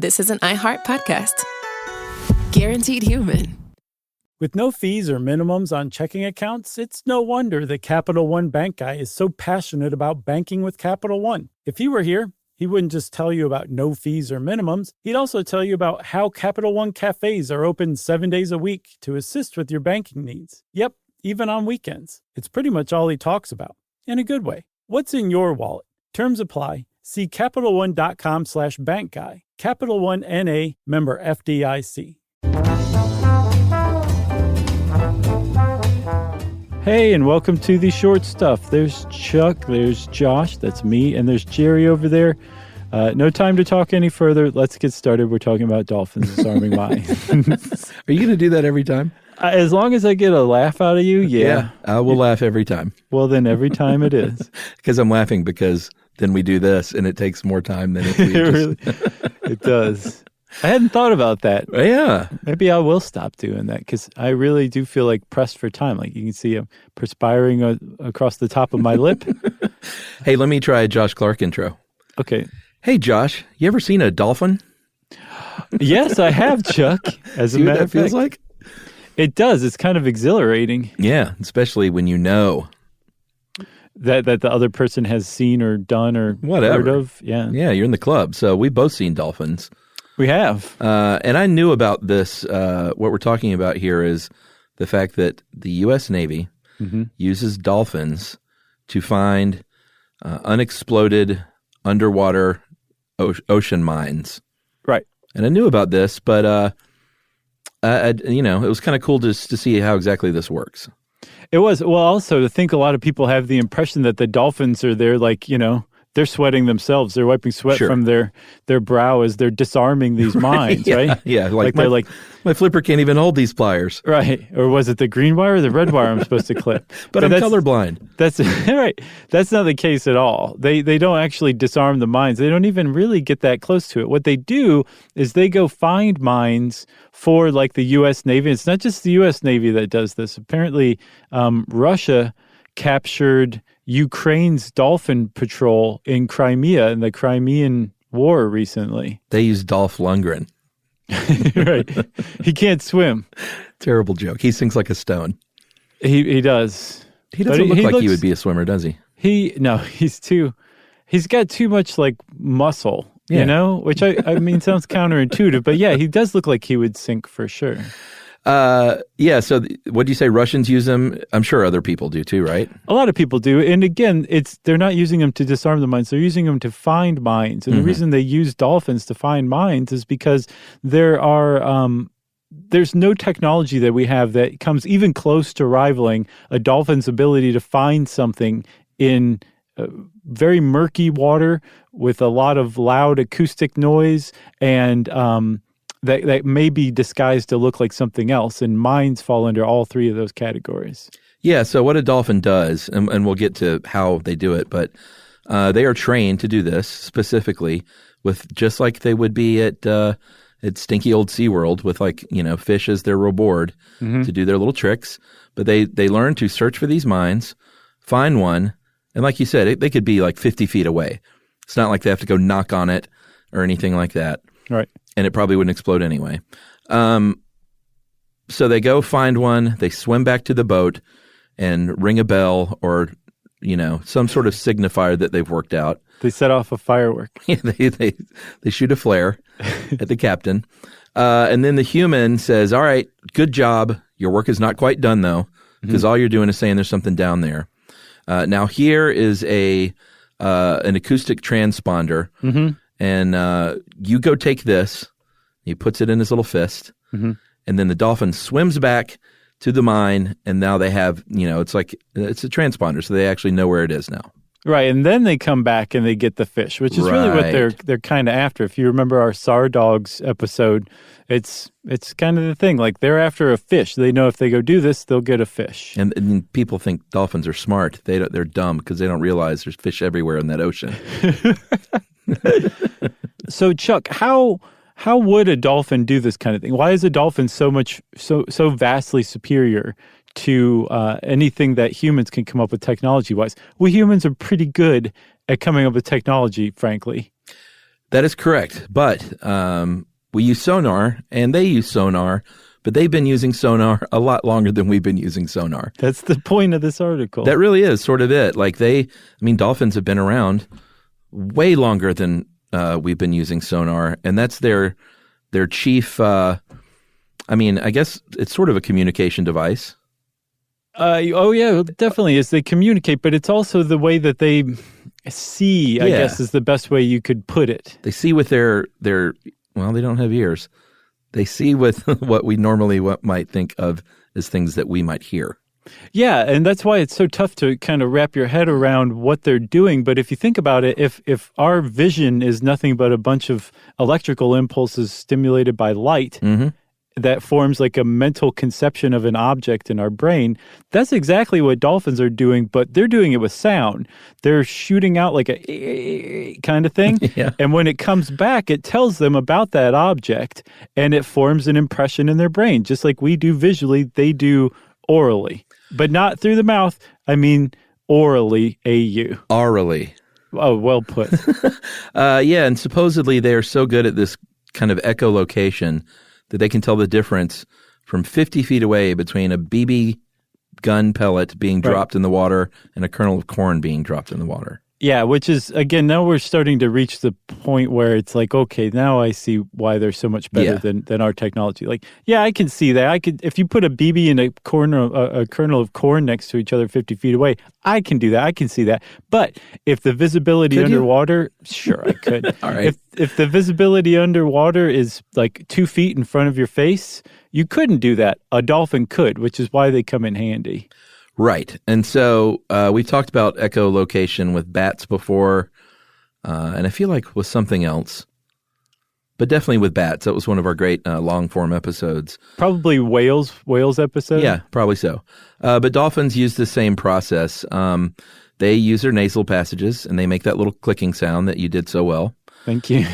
this is an iHeart podcast. Guaranteed human. With no fees or minimums on checking accounts, it's no wonder that Capital One Bank Guy is so passionate about banking with Capital One. If he were here, he wouldn't just tell you about no fees or minimums. He'd also tell you about how Capital One cafes are open 7 days a week to assist with your banking needs. Yep, even on weekends. It's pretty much all he talks about, in a good way. What's in your wallet? Terms apply. See CapitalOne.com/bankguy. Capital One N.A., member FDIC. Hey, and welcome to The Short Stuff. There's Chuck, there's Josh, that's me, and there's Jerry over there. No time to talk any further. Let's get started. We're talking about dolphins disarming mines. Are you going to do that every time? As long as I get a laugh out of you, yeah. I will laugh every time. Well, then every time it is. Because I'm laughing because then we do this, and it takes more time than if we It does. I hadn't thought about that. Yeah. Maybe I will stop doing that because I really do feel like pressed for time. Like you can see I'm perspiring across the top of my lip. Hey, let me try a Josh Clark intro. Okay. Hey, Josh, you ever seen a dolphin? Yes, I have, Chuck. As a See what matter that of fact, feels like? It does. It's kind of exhilarating. Yeah, especially when you know. That the other person has seen or done or Whatever. heard of. Yeah. Yeah, you're in the club. So we've both seen dolphins. We have. And I knew about this. What we're talking about here is the fact that the U.S. Navy uses dolphins to find unexploded underwater ocean mines. Right. And I knew about this, but it was kind of cool to see how exactly this works. It was. Well, also to think a lot of people have the impression that the dolphins are there like, they're sweating themselves. They're wiping sweat from their brow as they're disarming these mines, right? Yeah, my flipper can't even hold these pliers. Right. Or was it the green wire or the red wire I'm supposed to clip? But I'm colorblind. That's right. That's not the case at all. They don't actually disarm the mines. They don't even really get that close to it. What they do is they go find mines for like the U.S. Navy. It's not just the U.S. Navy that does this. Apparently, Russia captured Ukraine's Dolphin patrol in Crimea in the Crimean War recently. They used Dolph Lundgren. Right. He can't swim. Terrible joke. He sinks like a stone. He does. He doesn't look like he would be a swimmer, does he? He's got too much like muscle, which I mean sounds counterintuitive, but yeah, he does look like he would sink for sure. So what do you say? Russians use them? I'm sure other people do too, right? A lot of people do. And again, they're not using them to disarm the mines. They're using them to find mines. And the reason they use dolphins to find mines is because there's no technology that we have that comes even close to rivaling a dolphin's ability to find something in very murky water with a lot of loud acoustic noise and, that may be disguised to look like something else, and mines fall under all three of those categories. Yeah, so what a dolphin does, and we'll get to how they do it, but they are trained to do this specifically with just like they would be at stinky old SeaWorld with fish as their reward to do their little tricks. But they learn to search for these mines, find one, and like you said, they could be like 50 feet away. It's not like they have to go knock on it or anything like that. Right. And it probably wouldn't explode anyway. So they go find one, they swim back to the boat and ring a bell or, some sort of signifier that they've worked out. They set off a firework. Yeah, they shoot a flare at the captain. And then the human says, all right, good job. Your work is not quite done, though, because all you're doing is saying there's something down there. Now here is an acoustic transponder. And you go take this. He puts it in his little fist. And then the dolphin swims back to the mine. And now they have, it's a transponder. So they actually know where it is now. Right. And then they come back and they get the fish, which is really what they're kind of after. If you remember our SAR Dogs episode, it's kind of the thing. Like they're after a fish. They know if they go do this, they'll get a fish. And people think dolphins are smart. They're dumb because they don't realize there's fish everywhere in that ocean. So Chuck, how would a dolphin do this kind of thing? Why is a dolphin so vastly superior to anything that humans can come up with technology-wise? We humans are pretty good at coming up with technology, frankly. That is correct. But we use sonar, and they use sonar, but they've been using sonar a lot longer than we've been using sonar. That's the point of this article. That really is sort of it. Like dolphins have been around way longer than we've been using sonar, and that's their chief, I guess it's sort of a communication device. Oh, yeah, it definitely is. They communicate, but it's also the way that they see, I guess, is the best way you could put it. They see with their well, they don't have ears. They see with what we normally might think of as things that we might hear. Yeah, and that's why it's so tough to kind of wrap your head around what they're doing. But if you think about it, if our vision is nothing but a bunch of electrical impulses stimulated by light, that forms like a mental conception of an object in our brain, that's exactly what dolphins are doing, but they're doing it with sound. They're shooting out like a kind of thing. Yeah. And when it comes back, it tells them about that object, and it forms an impression in their brain. Just like we do visually, they do orally. But not through the mouth. I mean, orally, A-U. Orally. Oh, well put. Yeah, and supposedly they are so good at this kind of echolocation that they can tell the difference from 50 feet away between a BB gun pellet being dropped in the water and a kernel of corn being dropped in the water. Yeah, which is, again, now we're starting to reach the point where it's like, okay, now I see why they're so much better than our technology. Like, yeah, I can see that. If you put a BB and a kernel of corn next to each other 50 feet away, I can do that. I can see that. But if the visibility underwater, sure, I could. All right. If the visibility underwater is like 2 feet in front of your face, you couldn't do that. A dolphin could, which is why they come in handy. Right. And so we've talked about echolocation with bats before, and I feel like with something else, but definitely with bats. That was one of our great long-form episodes. Probably whales episode? Yeah, probably so. But dolphins use the same process. They use their nasal passages, and they make that little clicking sound that you did so well. Thank you.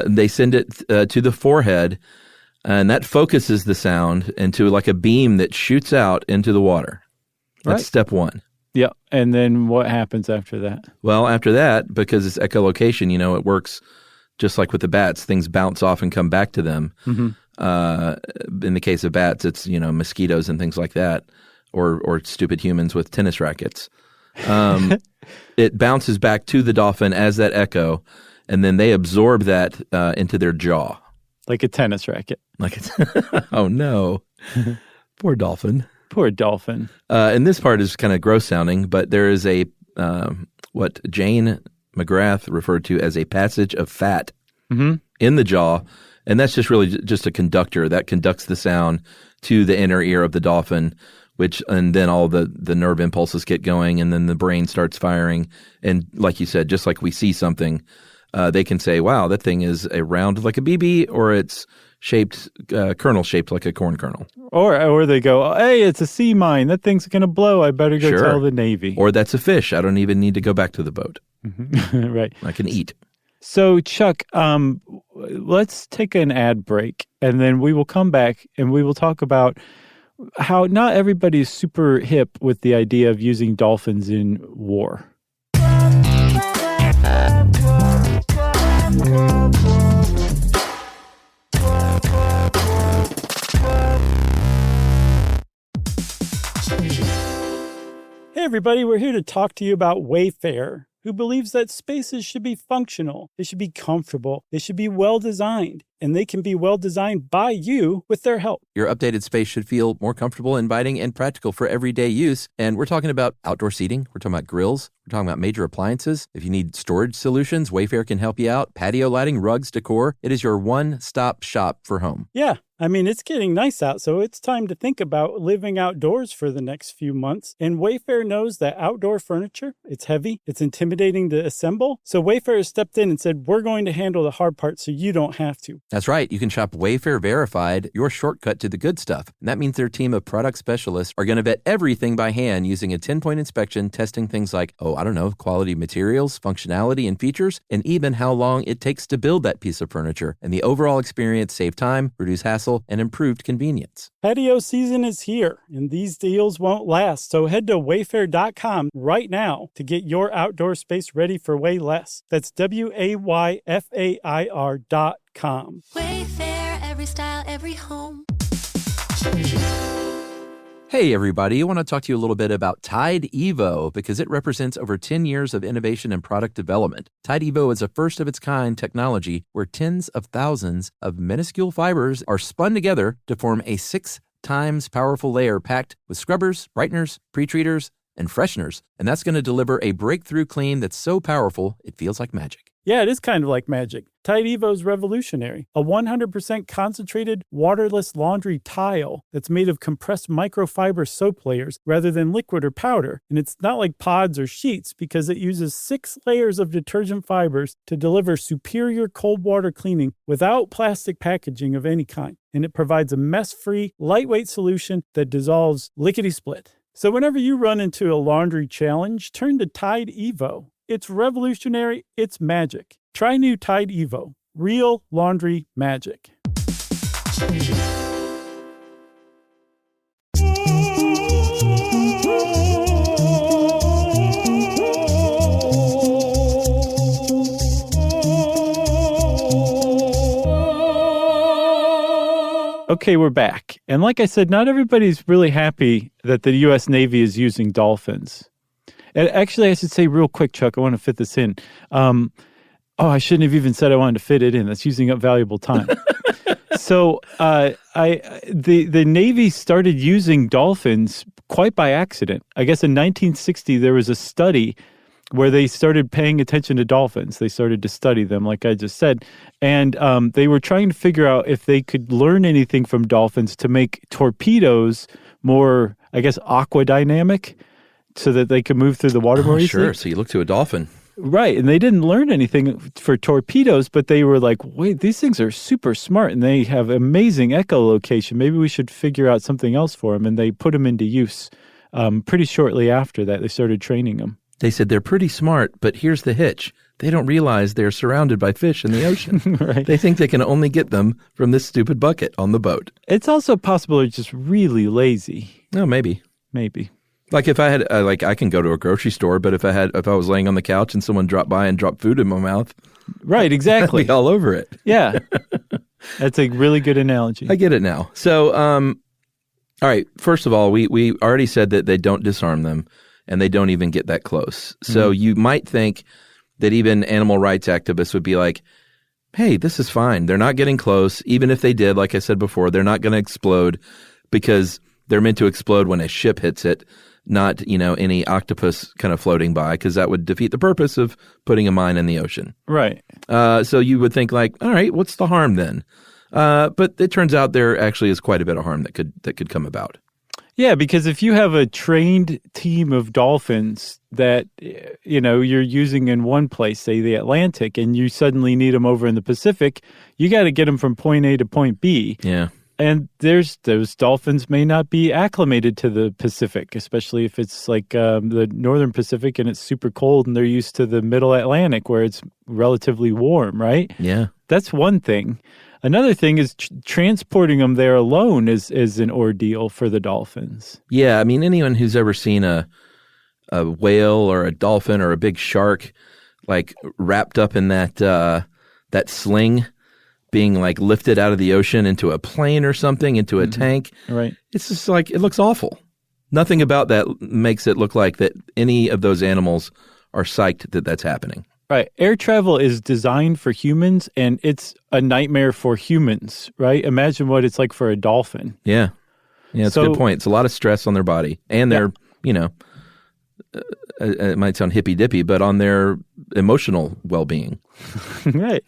They send it to the forehead, and that focuses the sound into like a beam that shoots out into the water. That's step one. Yeah. And then what happens after that? Well, after that, because it's echolocation, it works just like with the bats. Things bounce off and come back to them. Mm-hmm. In the case of bats, it's, mosquitoes and things like that, or stupid humans with tennis rackets. It bounces back to the dolphin as that echo, and then they absorb that into their jaw. Like a tennis racket. Oh, no. Poor dolphin. Poor dolphin. And this part is kind of gross sounding, but there is what Jane McGrath referred to as a passage of fat in the jaw. And that's just really just a conductor that conducts the sound to the inner ear of the dolphin, and then all the nerve impulses get going, and then the brain starts firing. And like you said, just like we see something, they can say, wow, that thing is round like a BB, or it's kernel shaped like a corn kernel. Or they go, hey, it's a sea mine. That thing's going to blow. I better go tell the Navy. Or that's a fish. I don't even need to go back to the boat. Right. I can eat. So, Chuck, let's take an ad break, and then we will come back and we will talk about how not everybody is super hip with the idea of using dolphins in war. Hey everybody, we're here to talk to you about Wayfair, who believes that spaces should be functional, they should be comfortable, they should be well designed, and they can be well designed by you with their help. Your updated space should feel more comfortable, inviting, and practical for everyday use. And we're talking about outdoor seating. We're talking about grills. We're talking about major appliances. If you need storage solutions, Wayfair can help you out. Patio lighting, rugs, decor. It is your one-stop shop for home. Yeah. I mean, it's getting nice out, so it's time to think about living outdoors for the next few months. And Wayfair knows that outdoor furniture, it's heavy, it's intimidating to assemble. So Wayfair has stepped in and said, we're going to handle the hard part so you don't have to. That's right. You can shop Wayfair Verified, your shortcut to the good stuff. And that means their team of product specialists are going to vet everything by hand using a 10-point inspection, testing things like, quality materials, functionality, and features, and even how long it takes to build that piece of furniture. And the overall experience save time, reduce hassle, and improved convenience. Patio season is here, and these deals won't last. So head to wayfair.com right now to get your outdoor space ready for way less. That's WAYFAIR.com. Wayfair, every style, every home. Hey, everybody. I want to talk to you a little bit about Tide Evo because it represents over 10 years of innovation and product development. Tide Evo is a first-of-its-kind technology where tens of thousands of minuscule fibers are spun together to form a 6 times powerful layer packed with scrubbers, brighteners, pre-treaters, and fresheners. And that's going to deliver a breakthrough clean that's so powerful, it feels like magic. Yeah, it is kind of like magic. Tide Evo is revolutionary. A 100% concentrated, waterless laundry tile that's made of compressed microfiber soap layers rather than liquid or powder. And it's not like pods or sheets because it uses 6 layers of detergent fibers to deliver superior cold water cleaning without plastic packaging of any kind. And it provides a mess-free, lightweight solution that dissolves lickety-split. So whenever you run into a laundry challenge, turn to Tide Evo. It's revolutionary. It's magic. Try new Tide Evo. Real laundry magic. Okay, we're back. And like I said, not everybody's really happy that the U.S. Navy is using dolphins. And actually, I should say real quick, Chuck, I want to fit this in. I shouldn't have even said I wanted to fit it in. That's using up valuable time. So the Navy started using dolphins quite by accident. I guess in 1960, there was a study where they started paying attention to dolphins. They started to study them, like I just said. And they were trying to figure out if they could learn anything from dolphins to make torpedoes more, I guess, aquadynamic, so that they could move through the water more easily. Sure. So you look to a dolphin. Right. And they didn't learn anything for torpedoes, but they were like, wait, these things are super smart and they have amazing echolocation. Maybe we should figure out something else for them. And they put them into use pretty shortly after that. They started training them. They said they're pretty smart, but here's the hitch. They don't realize they're surrounded by fish in the ocean. Right. They think they can only get them from this stupid bucket on the boat. It's also possible they're just really lazy. Oh, maybe. Maybe. Like if I had, I can go to a grocery store, but if I was laying on the couch and someone dropped by and dropped food in my mouth, right, exactly, I'd be all over it. Yeah, that's a really good analogy. I get it now. So, all right. First of all, we already said that they don't disarm them, and they don't even get that close. So you might think that even animal rights activists would be like, "Hey, this is fine. They're not getting close. Even if they did, like I said before, they're not going to explode because they're meant to explode when a ship hits it." Not, any octopus kind of floating by, because that would defeat the purpose of putting a mine in the ocean. Right. So you would think like, all right, what's the harm then? But it turns out there actually is quite a bit of harm that could come about. Yeah, because if you have a trained team of dolphins that, you're using in one place, say the Atlantic, and you suddenly need them over in the Pacific, you got to get them from point A to point B. Yeah. And those dolphins may not be acclimated to the Pacific, especially if it's like the northern Pacific and it's super cold and they're used to the middle Atlantic where it's relatively warm, right? Yeah. That's one thing. Another thing is transporting them there alone is an ordeal for the dolphins. Yeah, I mean, anyone who's ever seen a whale or a dolphin or a big shark like wrapped up in that sling, being like lifted out of the ocean into a plane or something, into a tank. Right. It's just like, it looks awful. Nothing about that makes it look like that any of those animals are psyched that that's happening. Right. Air travel is designed for humans, and it's a nightmare for humans, right? Imagine what it's like for a dolphin. Yeah. Yeah, that's a good point. It's a lot of stress on their body and their, it might sound hippy-dippy, but on their emotional well-being. Right.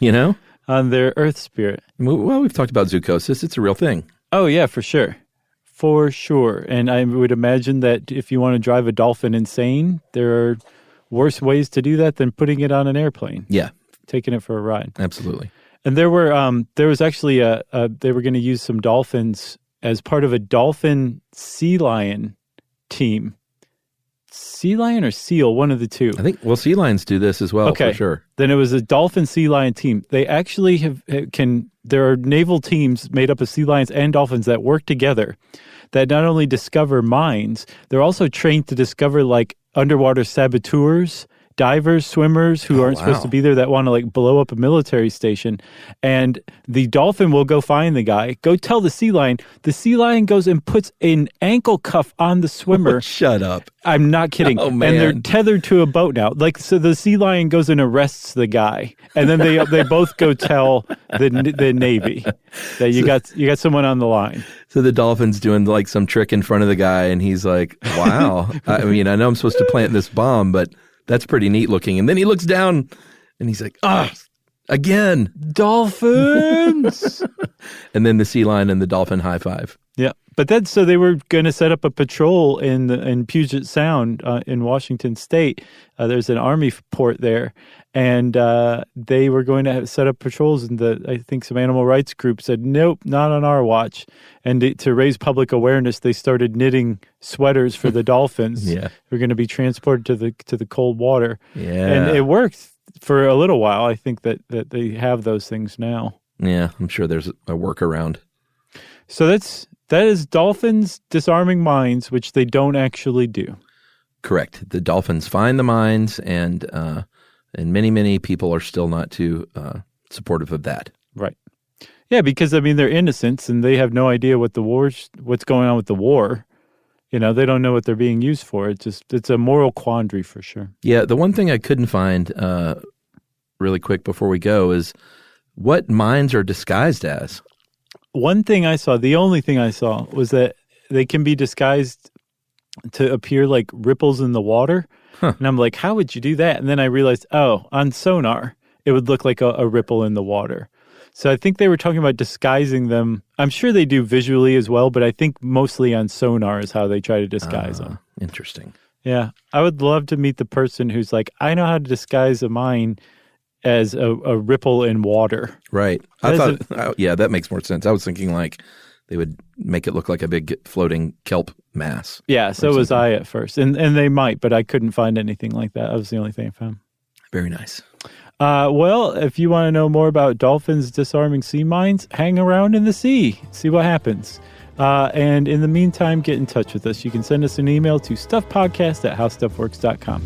On their earth spirit. Well, we've talked about zoochosis. It's a real thing. Oh, yeah, for sure. For sure. And I would imagine that if you want to drive a dolphin insane, there are worse ways to do that than putting it on an airplane. Yeah. Taking it for a ride. Absolutely. And there was actually they were going to use some dolphins as part of a dolphin sea lion team. Sea lion or seal, one of the two. I think, sea lions do this as well, Okay. for sure. Then it was a dolphin sea lion team. They actually there are naval teams made up of sea lions and dolphins that work together that not only discover mines, they're also trained to discover like underwater saboteurs, divers, swimmers who aren't supposed to be there that want to like blow up a military station. And the dolphin will go find the guy, go tell the sea lion. The sea lion goes and puts an ankle cuff on the swimmer. Shut up. I'm not kidding. Oh, man. And they're tethered to a boat now. Like, so the sea lion goes and arrests the guy. And then they both go tell the Navy that you got someone on the line. So the dolphin's doing like some trick in front of the guy, and he's like, wow. I mean, I know I'm supposed to plant this bomb, but that's pretty neat looking. And then he looks down and he's like, again. Dolphins! And then the sea lion and the dolphin high five. Yeah. But then, so they were going to set up a patrol in Puget Sound in Washington State. There's an Army port there. And they were going to set up patrols. And I think some animal rights group said, nope, not on our watch. And to raise public awareness, they started knitting sweaters for the dolphins. Yeah. Who are going to be transported to the cold water. Yeah. And it worked for a little while. I think that they have those things now. Yeah, I'm sure there's a workaround. So that is dolphins disarming mines, which they don't actually do. Correct. The dolphins find the mines, and many, many people are still not too supportive of that. Right. Yeah, because I mean they're innocents and they have no idea what's going on with the war. You know, they don't know what they're being used for. It's a moral quandary for sure. Yeah, the one thing I couldn't find really quick before we go is what mines are disguised as. One thing I saw, the only thing I saw, was that they can be disguised to appear like ripples in the water. Huh. And I'm like, how would you do that? And then I realized, on sonar, it would look like a ripple in the water. So I think they were talking about disguising them. I'm sure they do visually as well, but I think mostly on sonar is how they try to disguise them. Interesting. Yeah. I would love to meet the person who's like, I know how to disguise a mine as a ripple in water. Right. I thought, that makes more sense. I was thinking like they would make it look like a big floating kelp mass. Yeah, so was I at first. And they might, but I couldn't find anything like that. That was the only thing I found. Very nice. Well, if you want to know more about dolphins disarming sea mines, hang around in the sea. See what happens. And in the meantime, get in touch with us. You can send us an email to stuffpodcast@howstuffworks.com.